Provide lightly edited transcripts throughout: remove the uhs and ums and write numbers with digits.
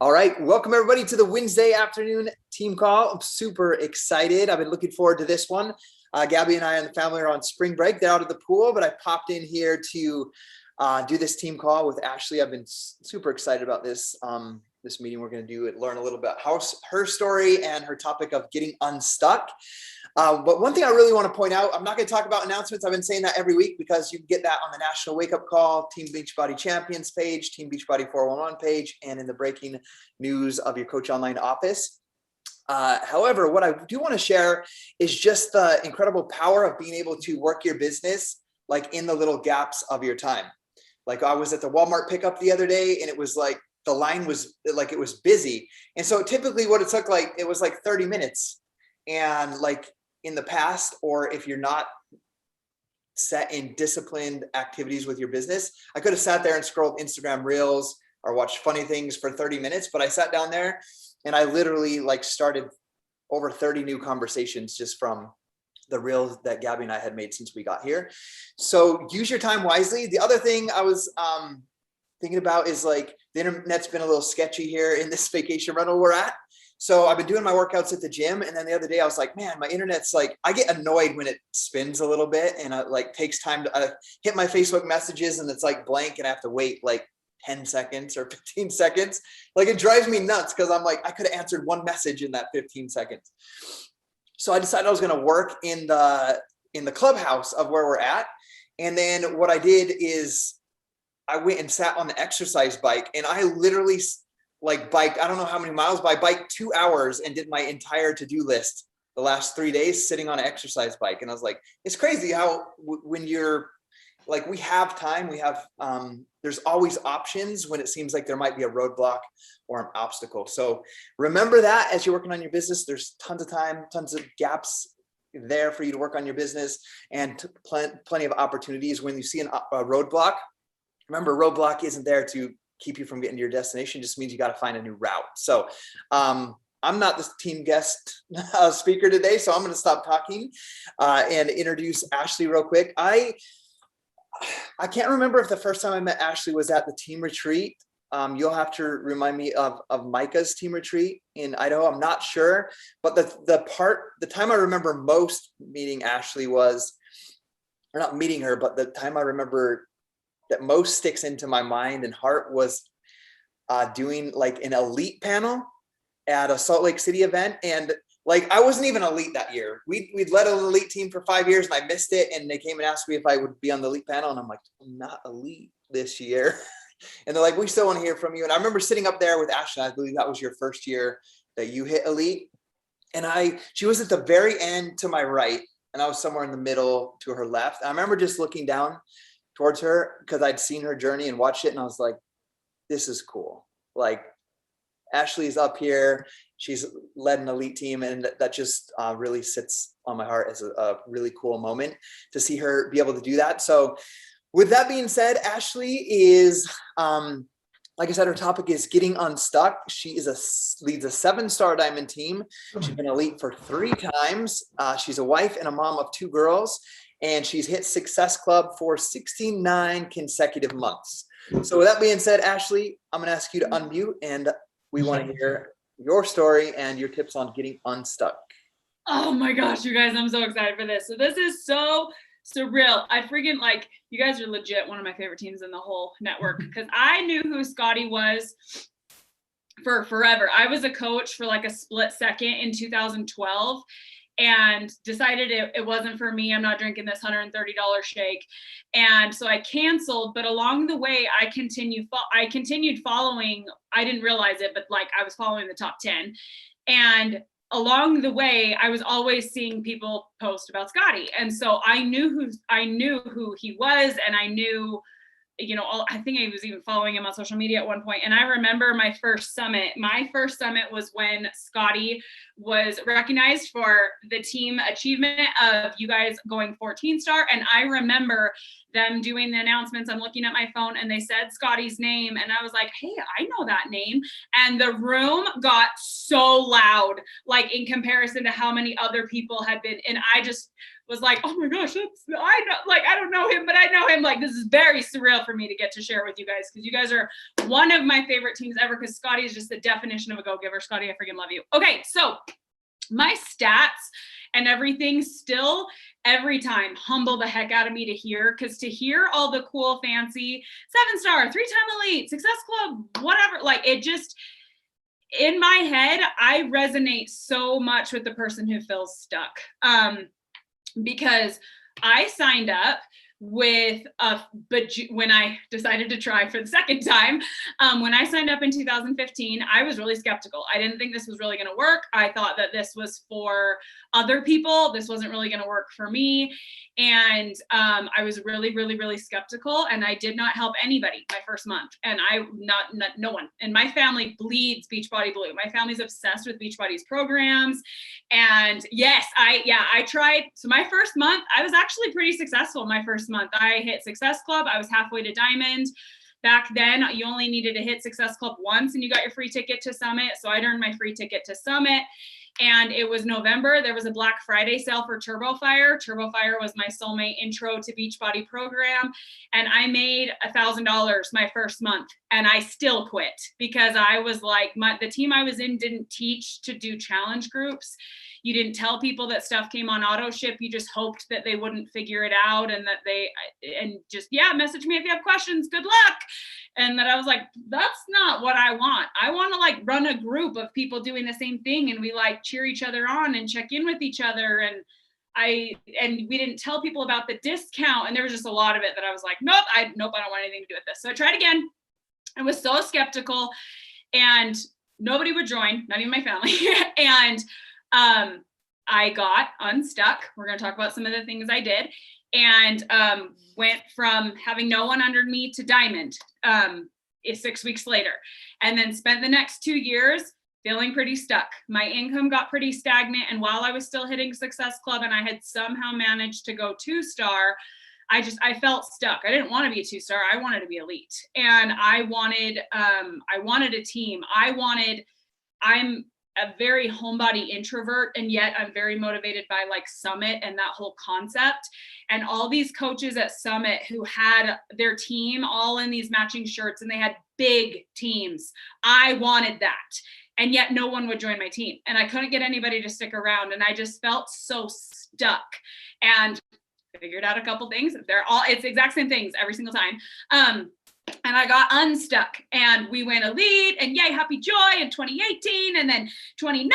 All right, welcome everybody to the Wednesday afternoon team call. I'm super excited. I've been looking forward to this one. Gabby and I and the family are on spring break. They're out of the pool, but I popped in here to do this team call with Ashley. I've been super excited about this this meeting we're going to do and learn a little bit about her story and her topic of getting unstuck. But one thing I really want to point out, I'm not going to talk about announcements. I've been saying that every week because you can get that on the National Wake Up Call, Team Beachbody Champions page, Team Beachbody 411 page, and in the breaking news of your Coach Online office. However, what I do want to share is just the incredible power of being able to work your business like in the little gaps of your time. Like I was at the Walmart pickup the other day and it was like the line was like it was busy. And so typically what it took like it was like 30 minutes. And like in the past, or if you're not set in disciplined activities with your business, I could have sat there and scrolled Instagram reels or watched funny things for 30 minutes, but I sat down there and I literally like started over 30 new conversations just from the reels that Gabby and I had made since we got here. So use your time wisely. The other thing I was thinking about is like the internet's been a little sketchy here in this vacation rental we're at. So I've been doing my workouts at the gym. And then the other day I was like, man, my internet's like, I get annoyed when it spins a little bit and it like takes time to hit my Facebook messages and it's like blank and I have to wait like 10 seconds or 15 seconds. Like it drives me nuts because I'm like, I could have answered one message in that 15 seconds. So I decided I was going to work in the clubhouse of where we're at. And then what I did is I went and sat on the exercise bike and I literally like biked, I don't know how many miles, but I biked 2 hours and did my entire to-do list the last 3 days sitting on an exercise bike. And I was like, it's crazy how when you're like, we have time, we have, there's always options when it seems like there might be a roadblock or an obstacle. So remember that as you're working on your business, there's tons of time, tons of gaps there for you to work on your business and plenty of opportunities. When you see a roadblock, remember roadblock isn't there to keep you from getting to your destination, just means you got to find a new route. So I'm not the team guest speaker today, so I'm going to stop talking and introduce Ashley real quick. I can't remember if the first time I met Ashley was at the team retreat. You'll have to remind me of Micah's team retreat in Idaho. I'm not sure, but the time I remember most meeting Ashley was, or not meeting her, but the time I remember that most sticks into my mind and heart was doing like an elite panel at a Salt Lake City event. And like, I wasn't even elite that year. We'd led an elite team for 5 years and I missed it. And they came and asked me if I would be on the elite panel. And I'm like, I'm not elite this year. And they're like, we still want to hear from you. And I remember sitting up there with Ashley. I believe that was your first year that you hit elite. And she was at the very end to my right. And I was somewhere in the middle to her left. I remember just looking down towards her because I'd seen her journey and watched it. And I was like, this is cool. Like Ashley's up here. She's led an elite team. And that just really sits on my heart as a really cool moment to see her be able to do that. So with that being said, Ashley is, like I said, her topic is getting unstuck. She leads a 7-star diamond team. She's been elite for 3 times. She's a wife and a mom of 2 girls. And she's hit Success Club for 69 consecutive months. So with that being said, Ashley, I'm going to ask you to unmute and we want to hear your story and your tips on getting unstuck. Oh my gosh, you guys, I'm so excited for this. So this is so surreal. I freaking like, you guys are legit one of my favorite teams in the whole network because I knew who Scotty was for forever. I was a coach for like a split second in 2012. And decided it wasn't for me. I'm not drinking this $130 shake. And so I canceled, but along the way, I continued following, I didn't realize it, but like I was following the top 10. And along the way, I was always seeing people post about Scotty. And so I knew who he was. And I knew, I think I was even following him on social media at one point. And I remember my first summit was when Scotty was recognized for the team achievement of you guys going 14-star. And I remember them doing the announcements. I'm looking at my phone and they said Scotty's name. And I was like, hey, I know that name. And the room got so loud, like in comparison to how many other people had been. And I just was like, oh my gosh, I don't know him, but I know him. Like, this is very surreal for me to get to share with you guys, because you guys are one of my favorite teams ever, because Scotty is just the definition of a go-giver. Scotty, I freaking love you. Okay, so my stats and everything still every time humble the heck out of me to hear, because to hear all the cool, fancy 7-star, 3-time elite, success club, whatever, like it just, in my head, I resonate so much with the person who feels stuck. Because I signed up with but when I decided to try for the second time, when I signed up in 2015, I was really skeptical. I didn't think this was really going to work. I thought that this was for other people. This wasn't really going to work for me. And I was really, really, really skeptical, and I did not help anybody my first month. And no one. And my family bleeds Beachbody Blue. My family's obsessed with Beachbody's programs. And yes, I tried. So my first month, I was actually pretty successful. My first month, I hit Success Club. I was halfway to Diamond. Back then, you only needed to hit Success Club once and you got your free ticket to Summit. So I'd earned my free ticket to Summit. And it was November. There was a Black Friday sale for Turbo Fire. Turbo Fire was my soulmate intro to Beachbody program. And I made $1,000 my first month. And I still quit because I was like, the team I was in didn't teach to do challenge groups. You didn't tell people that stuff came on auto ship. You just hoped that they wouldn't figure it out, and that message me if you have questions. Good luck. And that I was like, that's not what I want. I want to like run a group of people doing the same thing, and we like cheer each other on and check in with each other. And we didn't tell people about the discount. And there was just a lot of it that I was like, nope, I don't want anything to do with this. So I tried again. I was so skeptical, and nobody would join, not even my family. And I got unstuck. We're going to talk about some of the things I did, and went from having no one under me to Diamond 6 weeks later, and then spent the next 2 years feeling pretty stuck. My income got pretty stagnant, and while I was still hitting Success Club and I had somehow managed to go 2-star, I felt stuck. I didn't want to be a 2-star. I wanted to be elite, and I wanted a team. I'm a very homebody introvert, and yet I'm very motivated by like Summit and that whole concept. And all these coaches at Summit who had their team all in these matching shirts, and they had big teams. I wanted that. And yet no one would join my team, and I couldn't get anybody to stick around. And I just felt so stuck, and figured out a couple things. It's the exact same things every single time. And I got unstuck, and we went elite, and yay, happy joy in 2018. And then 2019,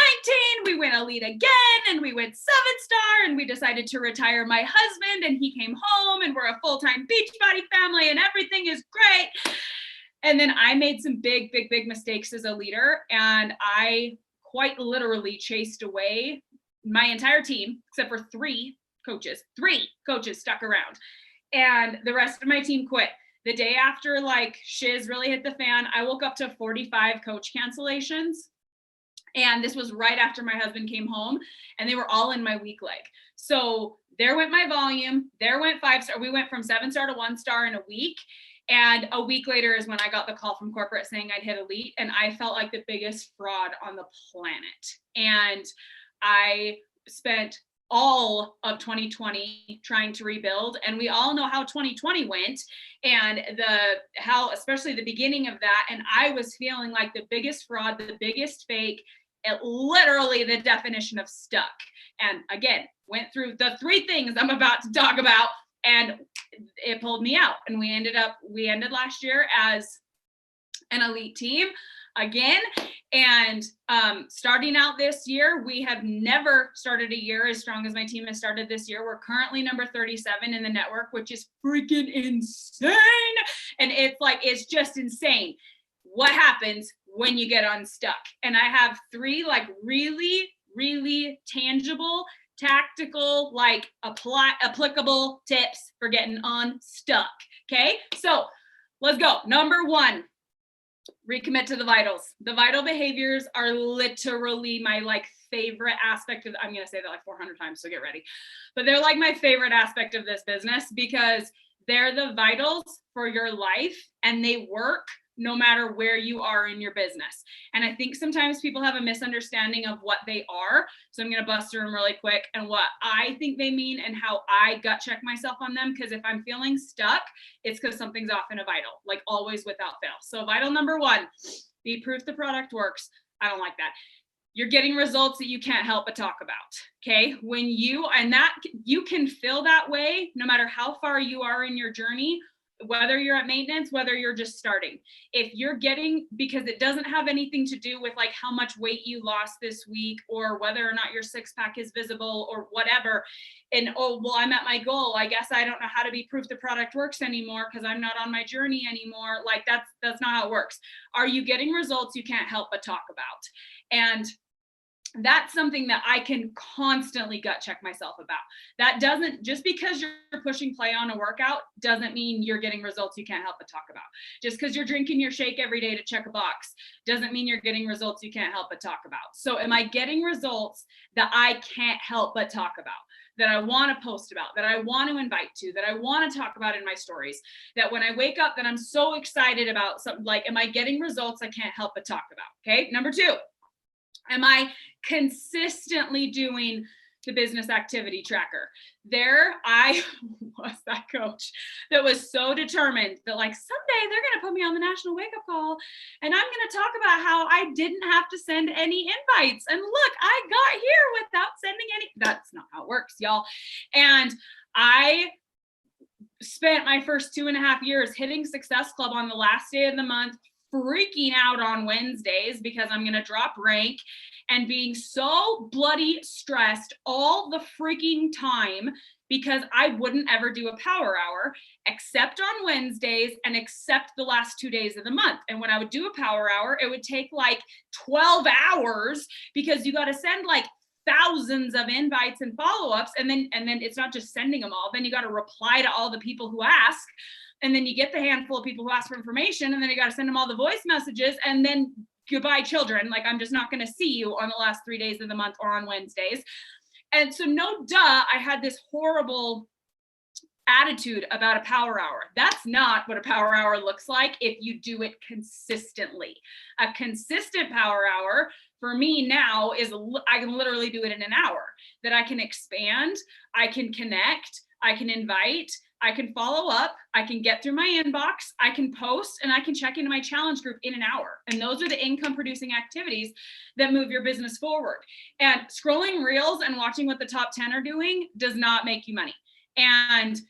we went elite again, and we went 7-star, and we decided to retire my husband, and he came home, and we're a full-time Beachbody family, and everything is great. And then I made some big mistakes as a leader, and I quite literally chased away my entire team, except for 3 coaches. 3 coaches stuck around, and the rest of my team quit. The day after like shiz really hit the fan, I woke up to 45 coach cancellations. And this was right after my husband came home, and they were all in my weak leg. So there went my volume, there went 5-star. We went from 7-star to 1-star in a week. And a week later is when I got the call from corporate saying I'd hit elite. And I felt like the biggest fraud on the planet. And I spent all of 2020 trying to rebuild, and we all know how 2020 went, and especially the beginning of that. And I was feeling like the biggest fraud, the biggest fake, literally the definition of stuck. And again, went through the 3 things I'm about to talk about, and it pulled me out. And we ended last year as an elite team again. And starting out this year, we have never started a year as strong as my team has started this year. We're currently number 37 in the network, which is freaking insane. And it's just insane what happens when you get unstuck. And I have 3 like really, really tangible, tactical, like applicable tips for getting unstuck. Okay, so let's go. Number 1. Recommit to the vitals. The vital behaviors are literally my like favorite aspect of, I'm going to say that like 400 times, so get ready. But they're like my favorite aspect of this business, because they're the vitals for your life, and they work no matter where you are in your business. And I think sometimes people have a misunderstanding of what they are. So I'm going to bust through them really quick and what I think they mean and how I gut check myself on them. Because if I'm feeling stuck, it's because something's off in a vital, like always without fail. So vital number one, be proof the product works. I don't like that. You're getting results that you can't help but talk about. Okay. When you, and that you can feel that way no matter how far you are in your journey, whether you're at maintenance, whether you're just starting. If you're getting, because it doesn't have anything to do with like how much weight you lost this week or whether or not your six pack is visible or whatever. And, oh, well, I'm at my goal. I guess I don't know how to be proof the product works anymore because I'm not on my journey anymore. Like that's not how it works. Are you getting results you can't help but talk about? And that's something that I can constantly gut check myself about. That doesn't, just because you're pushing play on a workout doesn't mean you're getting results you can't help but talk about. Just because you're drinking your shake every day to check a box doesn't mean you're getting results you can't help but talk about. So am I getting results that I can't help but talk about, that I want to post about, that I want to invite to, that I want to talk about in my stories, that when I wake up that I'm so excited about something, like, am I getting results I can't help but talk about? Okay. Number two, am I consistently doing the business activity tracker? There, I was that coach that was so determined that like someday they're going to put me on the national wake up call and I'm going to talk about how I didn't have to send any invites. And look, I got here without sending any. That's not how it works, y'all. And I spent my first 2.5 years hitting Success Club on the last day of the month, freaking out on Wednesdays because I'm going to drop rank and being so bloody stressed all the freaking time because I wouldn't ever do a power hour except on Wednesdays and except the last 2 days of the month. And when I would do a power hour, it would take like 12 hours because you got to send like thousands of invites and follow-ups. And then it's not just sending them all. Then you got to reply to all the people who ask. And then you get the handful of people who ask for information, and then you got to send them all the voice messages, and then goodbye, children. Like, I'm just not going to see you on the last 3 days of the month or on Wednesdays. And so no duh, I had this horrible attitude about a power hour. That's not what a power hour looks like if you do it consistently. A consistent power hour for me now is I can literally do it in an hour, that I can expand, I can connect, I can invite, I can follow up, I can get through my inbox, I can post, and I can check into my challenge group in an hour. And those are the income producing activities that move your business forward. And scrolling reels and watching what the top 10 are doing does not make you money. And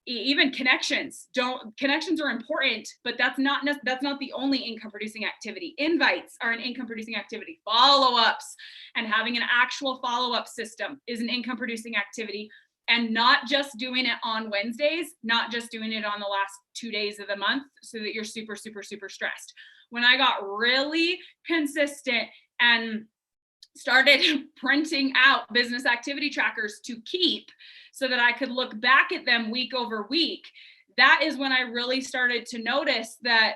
even connections are important, but that's not the only income producing activity. Invites are an income producing activity. Follow-ups and having an actual follow-up system is an income producing activity. And not just doing it on Wednesdays, not just doing it on the last 2 days of the month so that you're super, super, super stressed. When I got really consistent and started printing out business activity trackers to keep so that I could look back at them week over week, that is when I really started to notice that,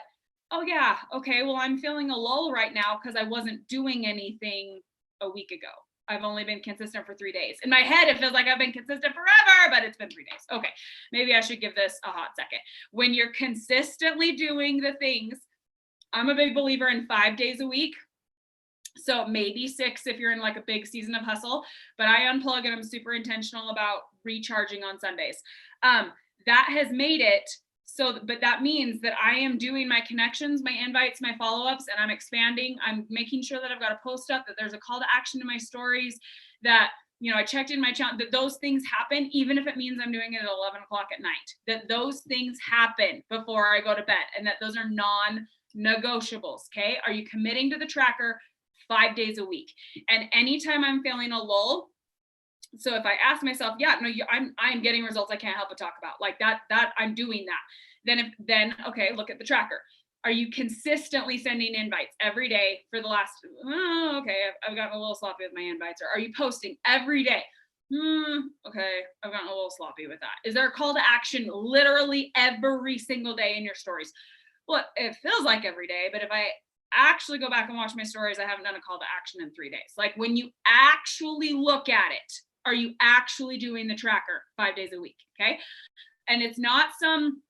oh yeah, okay, well, I'm feeling a lull right now because I wasn't doing anything a week ago. I've only been consistent for 3 days. In my head, it feels like I've been consistent forever, but it's been 3 days. Okay, maybe I should give this a hot second. When you're consistently doing the things, I'm a big believer in 5 days a week. So maybe 6 if you're in like a big season of hustle, but I unplug and I'm super intentional about recharging on Sundays. That has made it so, but that means that I am doing my connections, my invites, my follow-ups, and I'm expanding. I'm making sure that I've got a post up, that there's a call to action to my stories, that, you know, I checked in my channel, that those things happen, even if it means I'm doing it at 11 o'clock at night, that those things happen before I go to bed, and that those are non-negotiables. Okay. Are you committing to the tracker 5 days a week? And anytime I'm feeling a lull, so if I ask myself, yeah, no, I'm getting results I can't help but talk about, like that I'm doing that. Then okay, look at the tracker. Are you consistently sending invites every day for the last, I've gotten a little sloppy with my invites. Or are you posting every day? Okay, I've gotten a little sloppy with that. Is there a call to action literally every single day in your stories? Well, it feels like every day, but if I actually go back and watch my stories, I haven't done a call to action in 3 days. Like, when you actually look at it, are you actually doing the tracker 5 days a week? Okay. And it's not some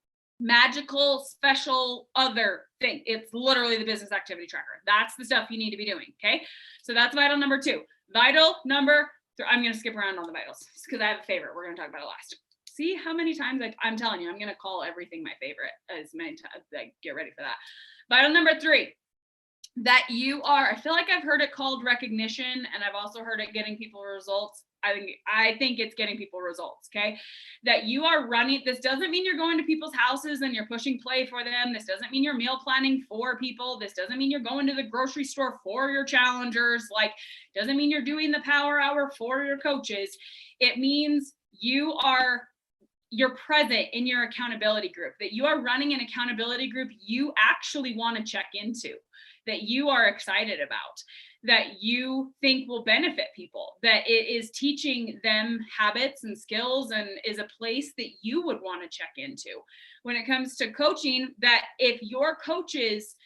magical, special, other thing. It's literally the business activity tracker. That's the stuff you need to be doing. Okay. So that's vital number 2. Vital number 3. I'm going to skip around on the vitals because I have a favorite. We're going to talk about it last. See how many times I'm telling you, I'm going to call everything my favorite as many times. Like, get ready for that. Vital number 3, that you are, I feel like I've heard it called recognition, and I've also heard it getting people results. I think it's getting people results, okay? That you are running, this doesn't mean you're going to people's houses and you're pushing play for them. This doesn't mean you're meal planning for people. This doesn't mean you're going to the grocery store for your challengers. Like, doesn't mean you're doing the power hour for your coaches. It means you're present in your accountability group, that you are running an accountability group you actually want to check into, that you are excited about, that you think will benefit people, that it is teaching them habits and skills and is a place that you would want to check into. When it comes to coaching, that if your coaches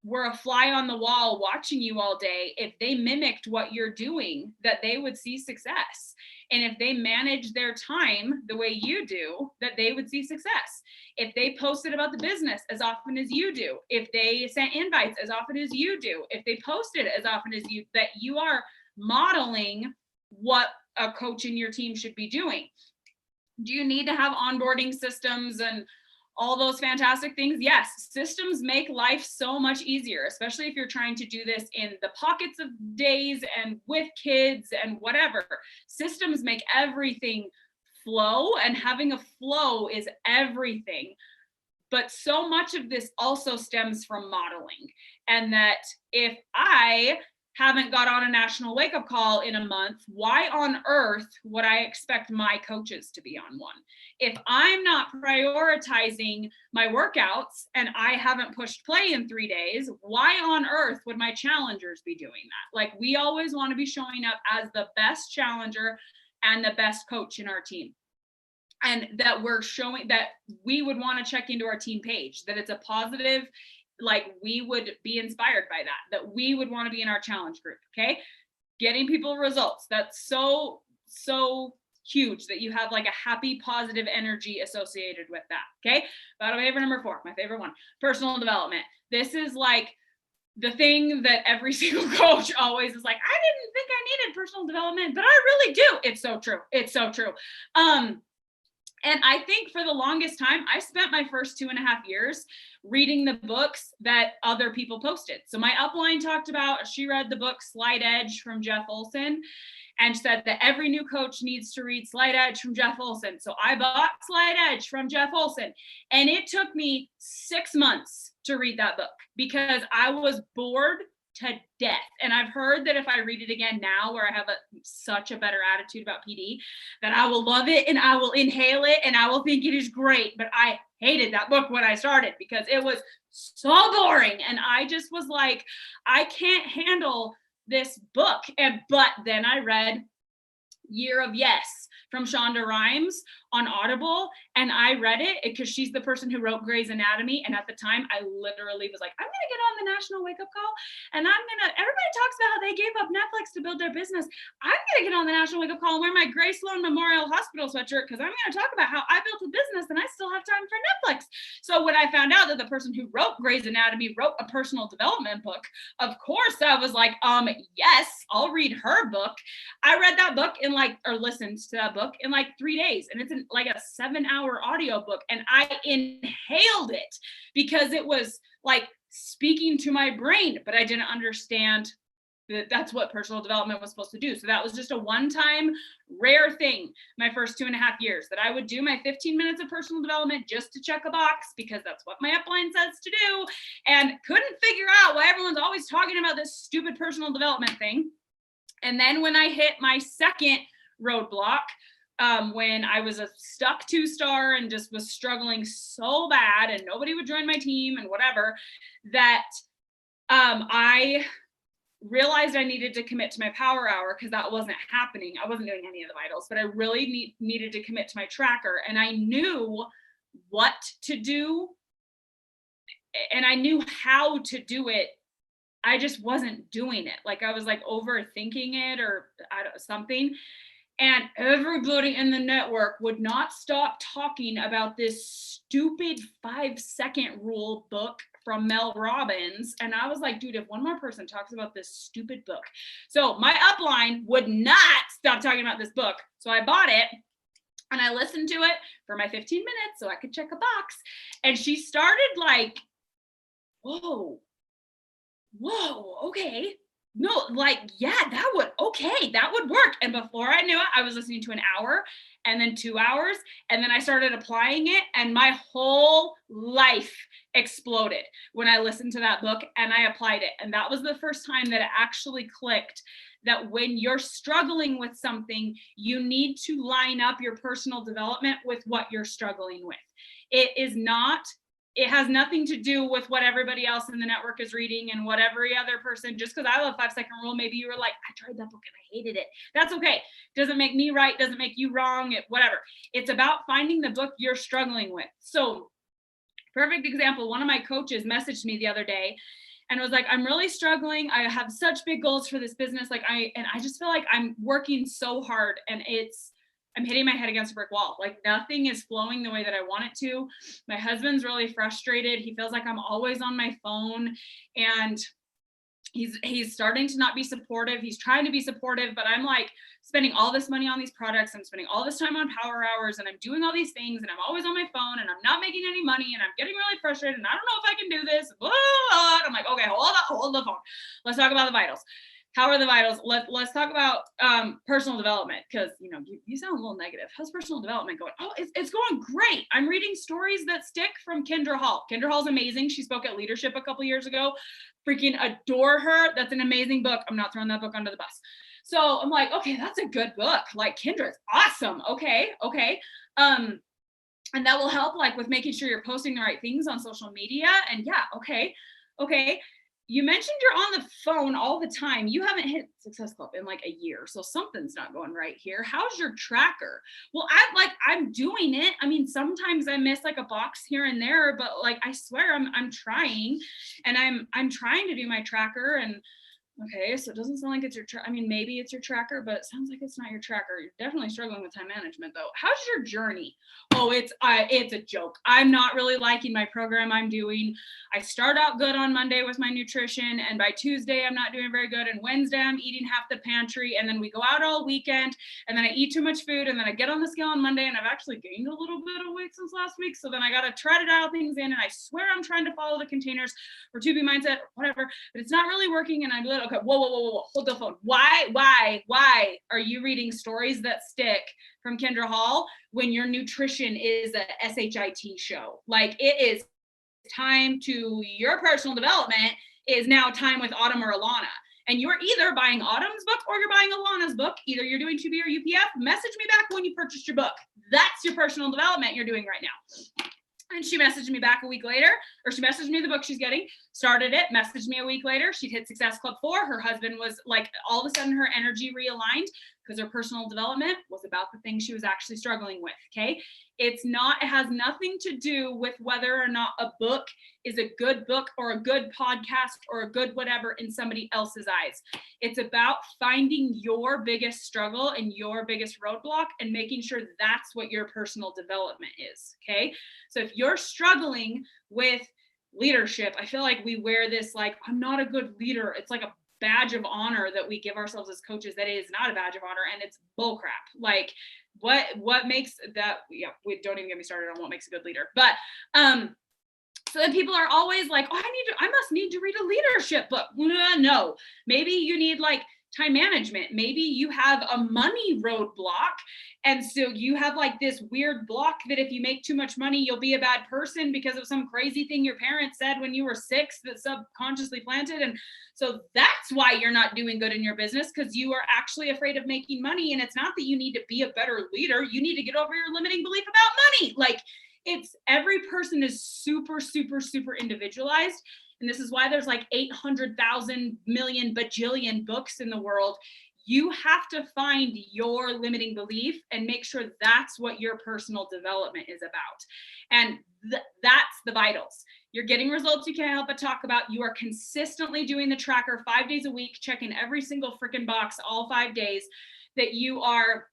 were a fly on the wall watching you all day, if they mimicked what you're doing, that they would see success. And if they manage their time the way you do, that they would see success. If they posted about the business as often as you do, if they sent invites as often as you do, if they posted as often as you, that you are modeling what a coach in your team should be doing. Do you need to have onboarding systems and all those fantastic things? Yes, systems make life so much easier, especially if you're trying to do this in the pockets of days and with kids and whatever. Systems make everything flow, and having a flow is everything. But so much of this also stems from modeling, and that if I haven't got on a national wake-up call in a month, why on earth would I expect my coaches to be on one? If I'm not prioritizing my workouts and I haven't pushed play in 3 days, why on earth would my challengers be doing that? Like, we always want to be showing up as the best challenger and the best coach in our team. And that we're showing that we would want to check into our team page, that it's a positive, like we would be inspired by that we would want to be in our challenge group. Okay. Getting people results. That's so huge, that you have like a happy, positive energy associated with that. Okay. Battle behavior number 4, my favorite one, personal development. This is like the thing that every single coach always is like, I didn't think I needed personal development, but I really do. It's so true. It's so true. And I think for the longest time, I spent my first 2.5 years reading the books that other people posted. So my upline talked about, she read the book Slight Edge from Jeff Olson, and said that every new coach needs to read Slight Edge from Jeff Olson. So I bought Slight Edge from Jeff Olson, and it took me 6 months to read that book because I was bored to death. And I've heard that if I read it again now, where I have such a better attitude about PD, that I will love it and I will inhale it and I will think it is great. But I hated that book when I started because it was so boring. And I just was like, I can't handle this book. But then I read Year of Yes from Shonda Rhimes on Audible, and I read it because she's the person who wrote Grey's Anatomy. And at the time, I literally was like, I'm gonna get on the national wake-up call, and everybody talks about how they gave up Netflix to build their business. I'm gonna get on the national wake-up call and wear my Gray Sloan Memorial Hospital sweatshirt because I'm gonna talk about how I built a business and I still have time for Netflix. So when I found out that the person who wrote Grey's Anatomy wrote a personal development book, of course I was like, yes, I'll read her book. I read that book listened to that book in like 3 days, and it's like a 7-hour audiobook, and I inhaled it because it was like speaking to my brain, but I didn't understand that that's what personal development was supposed to do. So that was just a one-time rare thing my first 2.5 years, that I would do my 15 minutes of personal development just to check a box because that's what my upline says to do, and couldn't figure out why everyone's always talking about this stupid personal development thing. And then when I hit my second roadblock, when I was a stuck 2-star and just was struggling so bad and nobody would join my team and whatever, that I realized I needed to commit to my power hour because that wasn't happening. I wasn't doing any of the vitals, but I really needed to commit to my tracker, and I knew what to do and I knew how to do it. I just wasn't doing it. Like I was like overthinking it or something. And everybody in the network would not stop talking about this stupid 5-second rule book from Mel Robbins. And I was like, dude, if one more person talks about this stupid book. So my upline would not stop talking about this book. So I bought it and I listened to it for my 15 minutes so I could check a box. And she started like, whoa, okay. No, like, yeah, that would work. And before I knew it, I was listening to an hour and then 2 hours. And then I started applying it and my whole life exploded when I listened to that book and I applied it. And that was the first time that it actually clicked that when you're struggling with something, you need to line up your personal development with what you're struggling with. It has nothing to do with what everybody else in the network is reading and what every other person, just because I love 5-second rule, maybe you were like, I tried that book and I hated it. That's okay. Doesn't make me right, doesn't make you wrong, whatever. It's about finding the book you're struggling with. So, perfect example, one of my coaches messaged me the other day and was like, I'm really struggling. I have such big goals for this business. I just feel like I'm working so hard and I'm hitting my head against a brick wall. Like nothing is flowing the way that I want it to. My husband's really frustrated. He feels like I'm always on my phone and he's starting to not be supportive. He's trying to be supportive, but I'm like spending all this money on these products. I'm spending all this time on power hours and I'm doing all these things and I'm always on my phone and I'm not making any money and I'm getting really frustrated and I don't know if I can do this. Blah, blah, blah. I'm like, okay, hold the phone. Let's talk about the vitals. How are the vitals? Let's talk about personal development because you sound a little negative. How's personal development going? Oh, it's going great. I'm reading Stories That Stick from Kendra Hall. Kendra Hall's amazing. She spoke at Leadership a couple years ago. Freaking adore her. That's an amazing book. I'm not throwing that book under the bus. So I'm like, okay, that's a good book. Like Kendra's awesome. Okay. And that will help like with making sure you're posting the right things on social media. And yeah, okay. You mentioned you're on the phone all the time. You haven't hit Success Club in like a year. So something's not going right here. How's your tracker? Well, I'm doing it. I mean, sometimes I miss like a box here and there, but like, I swear I'm trying and I'm trying to do my tracker and okay, so it doesn't sound like it's your maybe it's your tracker, but it sounds like it's not your tracker. You're definitely struggling with time management though. How's your journey? Oh, it's a joke. I'm not really liking my program I'm doing. I start out good on Monday with my nutrition, and by Tuesday I'm not doing very good, and Wednesday I'm eating half the pantry, and then we go out all weekend, and then I eat too much food, and then I get on the scale on Monday, and I've actually gained a little bit of weight since last week, so then I gotta try to dial things in, and I swear I'm trying to follow the containers for 2B mindset, whatever, but it's not really working, and I'm like, okay, whoa, hold the phone. Why are you reading Stories That Stick from Kendra Hall when your nutrition is a SHIT show? Like it is time to your personal development is now time with Autumn or Alana. And you're either buying Autumn's book or you're buying Alana's book. Either you're doing 2B or UPF. Message me back when you purchased your book. That's your personal development you're doing right now. And she messaged me back a week later, or she messaged me the book she's getting, started it, messaged me a week later. She'd hit Success Club 4. Her husband was like, all of a sudden her energy realigned because her personal development was about the thing she was actually struggling with. Okay. It has nothing to do with whether or not a book is a good book or a good podcast or a good whatever in somebody else's eyes. It's about finding your biggest struggle and your biggest roadblock and making sure that's what your personal development is. Okay. So if you're struggling with leadership, I feel like we wear this like, I'm not a good leader. It's like a badge of honor that we give ourselves as coaches that is not a badge of honor, and it's bullcrap. Like what makes that, yeah, we don't even get me started on what makes a good leader. But so then people are always like, oh, I must need to read a leadership book. No, maybe you need like time management. Maybe you have a money roadblock. And so you have like this weird block that if you make too much money, you'll be a bad person because of some crazy thing your parents said when you were 6 that subconsciously planted. And so that's why you're not doing good in your business, because you are actually afraid of making money. And it's not that you need to be a better leader. You need to get over your limiting belief about money. Like every person is super, super, super individualized. And this is why there's like 800,000 million bajillion books in the world. You have to find your limiting belief and make sure that's what your personal development is about. And that's the vitals. You're getting results you can't help but talk about. You are consistently doing the tracker 5 days a week, checking every single freaking box all 5 days, that you are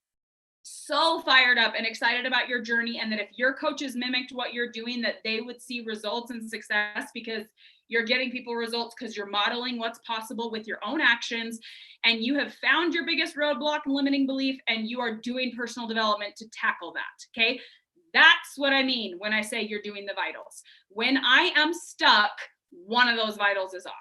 so fired up and excited about your journey, and that if your coaches mimicked what you're doing, that they would see results and success, because you're getting people results because you're modeling what's possible with your own actions, and you have found your biggest roadblock and limiting belief, and you are doing personal development to tackle that. Okay. That's what I mean when I say you're doing the vitals. When I am stuck, one of those vitals is off.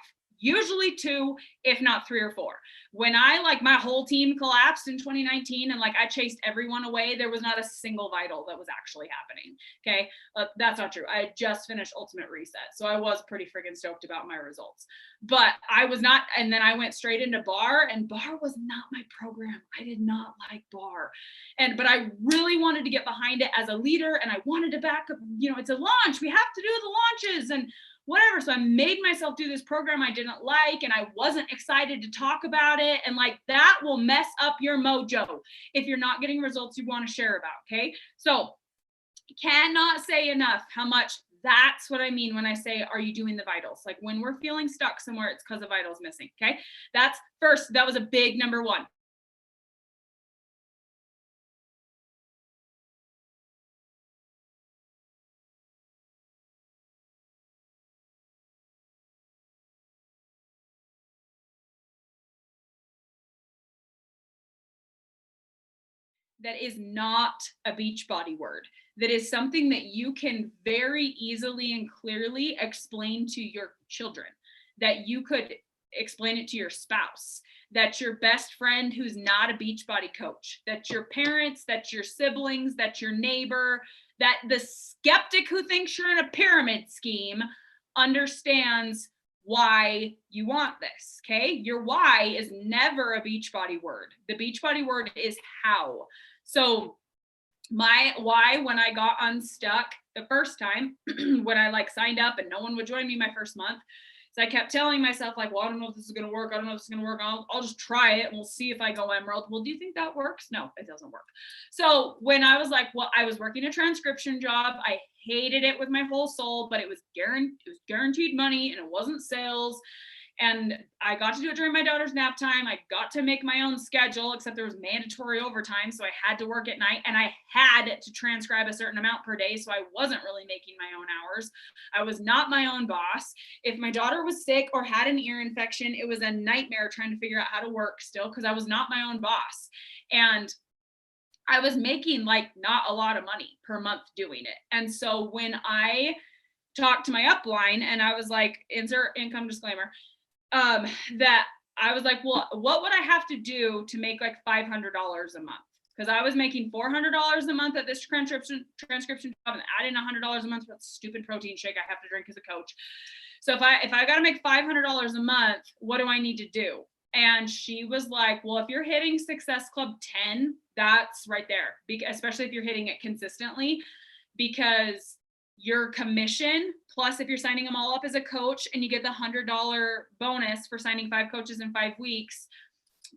Usually 2, if not 3 or 4. When my whole team collapsed in 2019 and I chased everyone away, there was not a single vital that was actually happening. Okay. That's not true. I had just finished Ultimate Reset. So I was pretty friggin' stoked about my results, but I was not. And then I went straight into bar, and bar was not my program. I did not like bar. But I really wanted to get behind it as a leader, and I wanted to back up, it's a launch. We have to do the launches and whatever. So I made myself do this program I didn't like, and I wasn't excited to talk about it. And that will mess up your mojo if you're not getting results you want to share about. Okay. So cannot say enough how much that's what I mean when I say, are you doing the vitals? When we're feeling stuck somewhere, it's because the vitals missing. Okay. That was a big number 1. That is not a Beachbody word. That is something that you can very easily and clearly explain to your children, that you could explain it to your spouse, that your best friend who's not a Beachbody coach, that your parents, that your siblings, that your neighbor, that the skeptic who thinks you're in a pyramid scheme understands why you want this. Okay. Your why is never a Beachbody word. The Beachbody word is how. So my why, when I got unstuck the first time, when I signed up and no one would join me my first month, so I kept telling myself well, I don't know if this is going to work. I don't know if it's going to work. I'll just try it and we'll see if I go Emerald. Well, do you think that works? No, it doesn't work. So when I was I was working a transcription job. I hated it with my whole soul, but it was guaranteed money, and it wasn't sales. And I got to do it during my daughter's nap time. I got to make my own schedule, except there was mandatory overtime. So I had to work at night, and I had to transcribe a certain amount per day. So I wasn't really making my own hours. I was not my own boss. If my daughter was sick or had an ear infection, it was a nightmare trying to figure out how to work still, because I was not my own boss. And I was making not a lot of money per month doing it. And so when I talked to my upline and I was insert income disclaimer, that I was well, what would I have to do to make $500 a month? Because I was making $400 a month at this transcription job, and adding $100 a month for that stupid protein shake I have to drink as a coach. So if I got to make $500 a month, what do I need to do? And she was well, if you're hitting Success Club 10, that's right there, especially if you're hitting it consistently, because your commission, plus if you're signing them all up as a coach and you get the $100 bonus for signing 5 coaches in 5 weeks,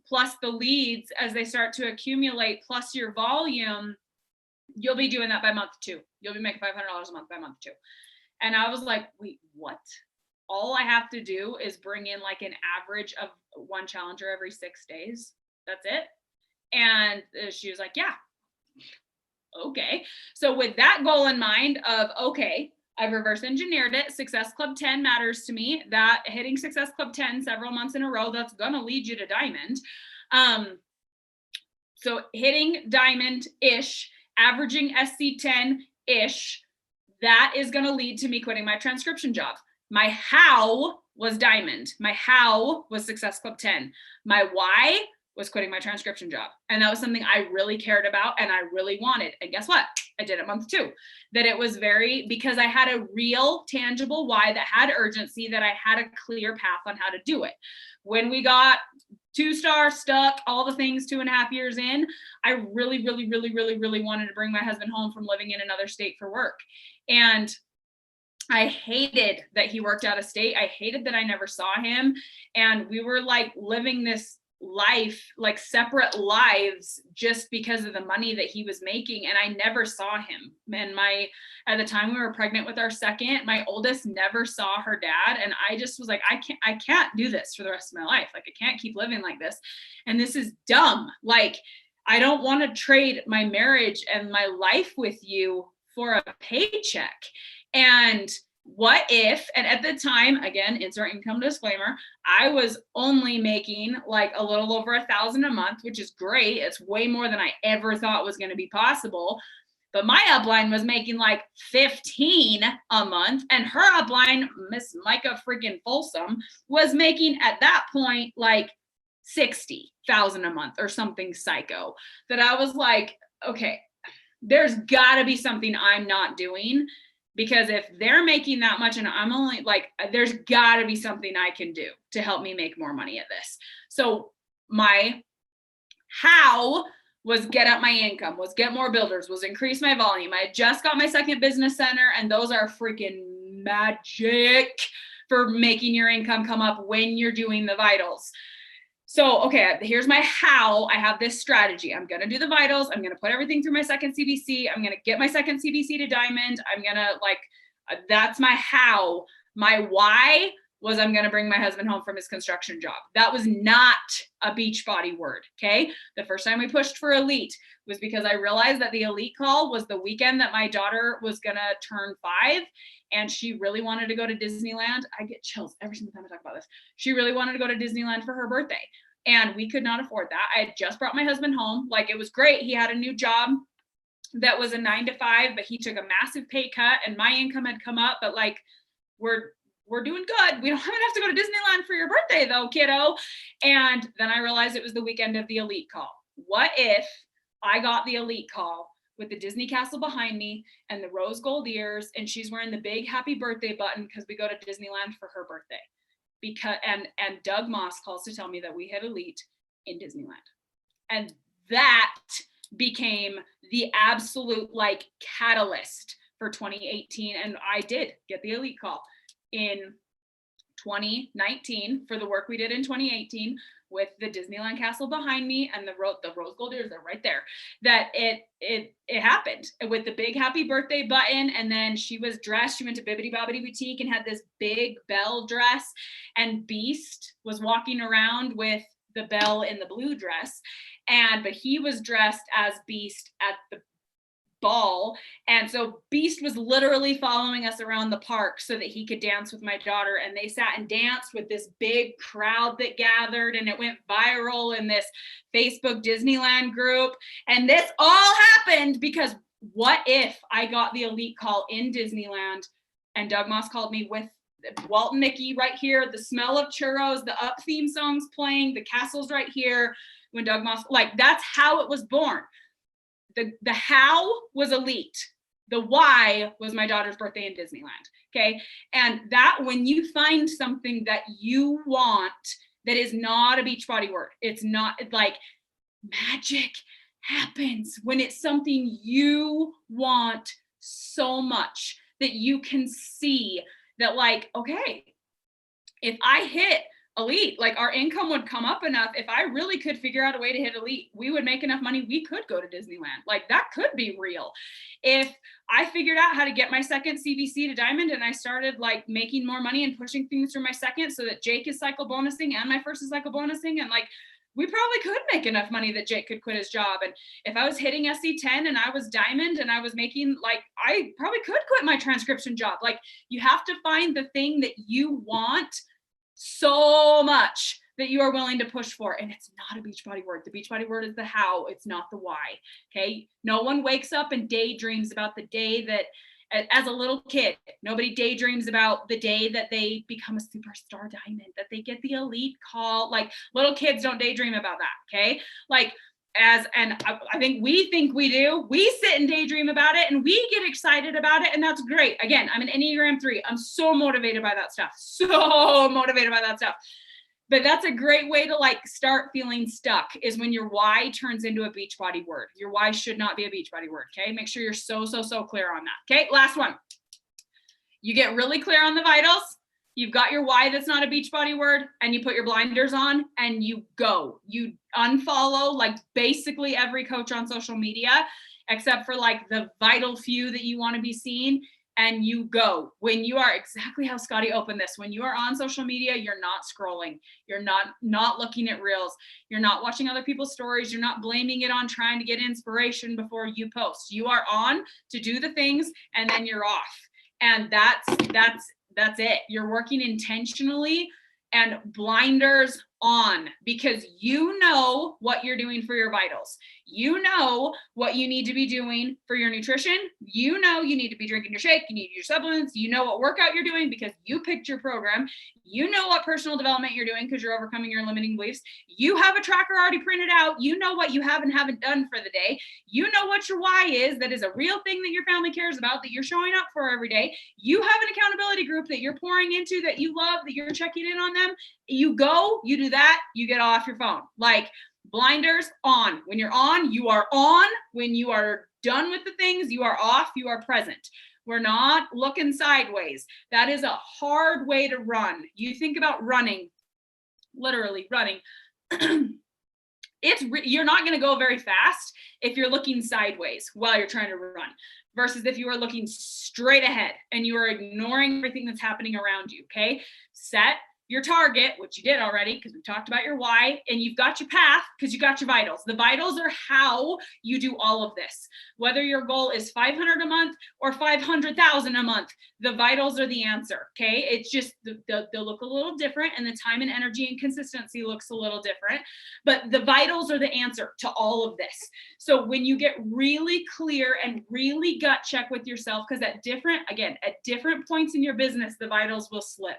plus the leads as they start to accumulate, plus your volume, you'll be doing that by month 2. You'll be making $500 a month by month 2. And I was wait, what? All I have to do is bring in an average of 1 challenger every 6 days. That's it. And she was yeah. Okay. So with that goal in mind of, okay, I've reverse engineered it. Success Club 10 matters to me. That hitting Success Club 10 several months in a row, that's going to lead you to diamond. So hitting diamond-ish, averaging SC10-ish, that is going to lead to me quitting my transcription job. My how was diamond. My how was Success Club 10. My why was quitting my transcription job. And that was something I really cared about and I really wanted. And guess what? I did it month 2. That it was because I had a real tangible why that had urgency, that I had a clear path on how to do it. When we got 2-star, stuck, all the things 2.5 years in, I really wanted to bring my husband home from living in another state for work. And I hated that he worked out of state. I hated that I never saw him. And we were living this life, separate lives, just because of the money that he was making. And I never saw him. And at the time we were pregnant with our second, my oldest never saw her dad. And I just was I can't do this for the rest of my life. I can't keep living like this. And this is dumb. I don't want to trade my marriage and my life with you for a paycheck. And what if, and at the time, again, insert income disclaimer, I was only making like a little over $1,000 a month, which is great. It's way more than I ever thought was going to be possible. But my upline was making like 15 a month, and her upline, Miss Micah freaking Folsom, was making at that point like 60,000 a month or something psycho. That I was like, okay, there's got to be something I'm not doing, because if they're making that much and I'm only like, there's got to be something I can do to help me make more money at this. So my how was get up my income, was get more builders, was increase my volume. I just got my second business center, and those are freaking magic for making your income come up when you're doing the vitals. So, okay, here's my how. I have this strategy. I'm going to do the vitals. I'm going to put everything through my second CBC. I'm going to get my second CBC to diamond. I'm going to that's my how. My why was I'm going to bring my husband home from his construction job. That was not a Beachbody word, okay? The first time we pushed for elite was because I realized that the elite call was the weekend that my daughter was going to turn 5, and she really wanted to go to Disneyland. I get chills every single time I talk about this. She really wanted to go to Disneyland for her birthday, and we could not afford that. I had just brought my husband home. Like, it was great. He had a new job that was a 9 to 5, but he took a massive pay cut, and my income had come up, but like, we're doing good. We don't have to go to Disneyland for your birthday though, kiddo. And then I realized it was the weekend of the elite call. What if I got the elite call with the Disney castle behind me and the rose gold ears, and she's wearing the big happy birthday button because we go to Disneyland for her birthday. Because and Doug Moss calls to tell me that we hit elite in Disneyland. And that became the absolute like catalyst for 2018. And I did get the elite call in 2019 for the work we did in 2018 with the Disneyland castle behind me and the rose gold ears are right there. That it happened with the big happy birthday button. And then she was dressed. She went to Bibbidi Bobbidi Boutique and had this big bell dress, and Beast was walking around with the bell in the blue dress. But he was dressed as Beast at the ball. And so Beast was literally following us around the park so that he could dance with my daughter. And they sat and danced with this big crowd that gathered, and it went viral in this Facebook Disneyland group. And this all happened because what if I got the elite call in Disneyland and Doug Moss called me with Walt and Mickey right here, the smell of churros, the Up theme songs playing, the castle's right here. When Doug Moss, like, that's how it was born. The how was elite. The why was my daughter's birthday in Disneyland. Okay. And that, when you find something that you want that is not a Beachbody word, it's not like magic happens when it's something you want so much that you can see that, like, okay, if I hit elite, like, our income would come up enough. If I really could figure out a way to hit elite, we would make enough money. We could go to Disneyland. Like, that could be real. If I figured out how to get my second CBC to diamond and I started like making more money and pushing things through my second so that Jake is cycle bonusing and my first is cycle bonusing, and like, we probably could make enough money that Jake could quit his job. And if I was hitting SC10 and I was diamond and I was making, like, I probably could quit my transcription job. Like, you have to find the thing that you want so much that you are willing to push for. And it's not a Beachbody word. The Beachbody word is the how, it's not the why. Okay. No one wakes up and daydreams about the day that, as a little kid, nobody daydreams about the day that they become a superstar diamond, that they get the elite call. Like, little kids don't daydream about that. Okay. Like, and I think we do. We sit and daydream about it and we get excited about it. And that's great. Again, I'm an Enneagram 3. I'm so motivated by that stuff. But that's a great way to like start feeling stuck, is when your why turns into a Beachbody word. Your why should not be a Beachbody word. Okay. Make sure you're so clear on that. Okay. Last one. You get really clear on the vitals. You've got your why that's not a Beachbody word, and you put your blinders on and you go. You unfollow like basically every coach on social media, except for like the vital few that you want to be seen. and you go. When you are exactly how Scotty opened this, when you are on social media, you're not scrolling, you're not looking at reels, you're not watching other people's stories, you're not blaming it on trying to get inspiration before you post. You are on to do the things, and then you're off. And that's it. You're working intentionally and blinders on, because you know what you're doing for your vitals. You know what you need to be doing for your nutrition. You know you need to be drinking your shake, you need your supplements, you know what workout you're doing because you picked your program. You know what personal development you're doing because you're overcoming your limiting beliefs. You have a tracker already printed out. You know what you have and haven't done for the day. You know what your why is. That is a real thing that your family cares about, that you're showing up for every day. You have an accountability group that you're pouring into, that you love, that you're checking in on them. You go, you do that, you get off your phone. Like, blinders on. When you're on, you are on. When you are done with the things, you are off, you are present. We're not looking sideways. That is a hard way to run. You think about running, literally running. You're not going to go very fast if you're looking sideways while you're trying to run, versus if you are looking straight ahead and you are ignoring everything that's happening around you. Okay. Set your target, which you did already because we talked about your why, and you've got your path because you got your vitals. The vitals are how you do all of this. Whether your goal is 500 a month or 500,000 a month, the vitals are the answer. Okay. It's just, they'll look a little different, and the time and energy and consistency looks a little different, but the vitals are the answer to all of this. So when you get really clear and really gut check with yourself, because at different points in your business, the vitals will slip.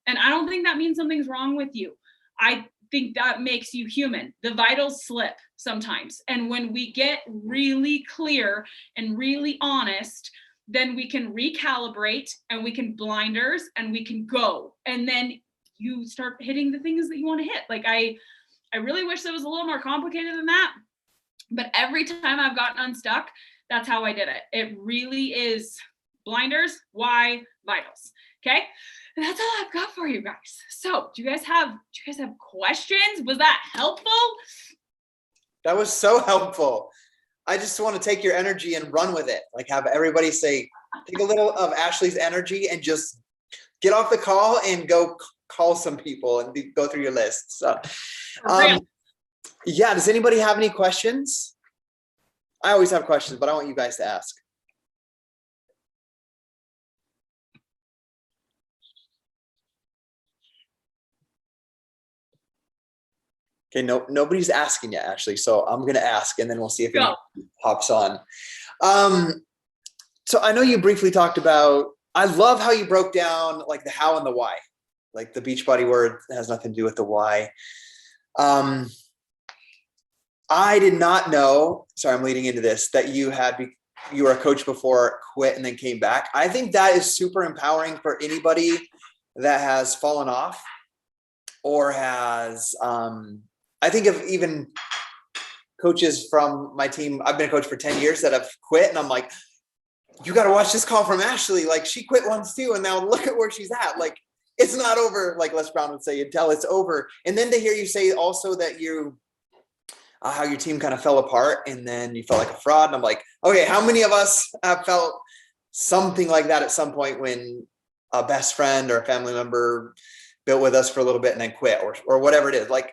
And I don't think that means something's wrong with you. I think that makes you human. The vitals slip sometimes. And when we get really clear and really honest, then we can recalibrate and we can blinders and we can go. And then you start hitting the things that you want to hit. Like I really wish it was a little more complicated than that. But every time I've gotten unstuck, that's how I did it. It really is blinders, why, vitals. Okay. And that's all I've got for you guys. So do you guys have questions? Was that helpful? That was so helpful. I just want to take your energy and run with it. Like, have everybody take a little of Ashley's energy and just get off the call and go call some people and go through your list. So, yeah. Does anybody have any questions? I always have questions, but I want you guys to ask. Okay, nobody's asking yet, Ashley. So I'm gonna ask, and then we'll see if anyone hops on. So I know you briefly talked about. I love how you broke down like the how and the why, like the Beachbody word has nothing to do with the why. I did not know. Sorry, I'm leading into this. That you were a coach before, quit, and then came back. I think that is super empowering for anybody that has fallen off or has. I think of even coaches from my team. I've been a coach for 10 years that have quit, and I'm like, you got to watch this call from Ashley. Like, she quit once too, and now look at where she's at. Like, it's not over. Like Les Brown would say, until it's over. And then to hear you say also that how your team kind of fell apart, and then you felt like a fraud. And I'm like, okay, how many of us have felt something like that at some point when a best friend or a family member built with us for a little bit and then quit, or whatever it is? Like,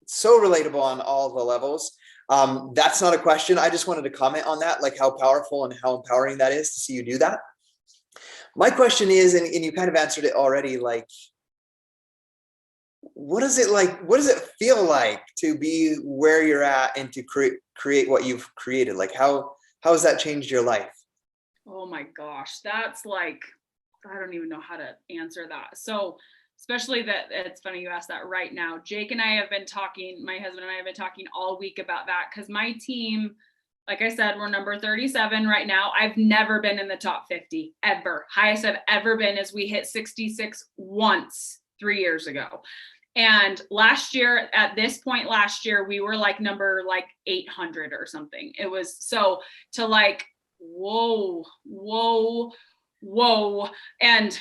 so relatable on all the levels. That's not a question. I just wanted to comment on that, like how powerful and how empowering that is to see you do that. My question is, and you kind of answered it already, like, what is it feel like to be where you're at and to create what you've created? Like, how has that changed your life? Oh my gosh, that's like, I don't even know how to answer that. So especially that, it's funny you asked that right now. Jake and I have been talking, my husband and I have been talking all week about that, because my team, like I said, we're number 37 right now. I've never been in the top 50 ever. Highest I've ever been is we hit 66 once 3 years ago. And last year, at this point last year, we were like number 800 or something. It was so to like, whoa. And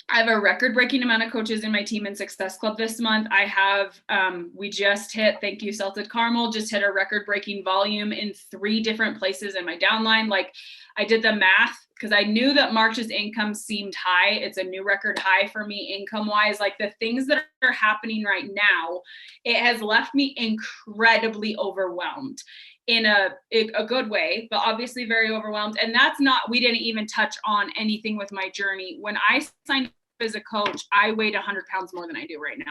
I have a record-breaking amount of coaches in my Team and Success Club this month. I have, we just hit, thank you, Salted Caramel, just hit a record-breaking volume in 3 different places in my downline. Like, I did the math because I knew that March's income seemed high. It's a new record high for me income wise. Like the things that are happening right now, it has left me incredibly overwhelmed in a good way, but obviously very overwhelmed. And that's not, we didn't even touch on anything with my journey. When I signed up as a coach, I weighed 100 pounds more than I do right now.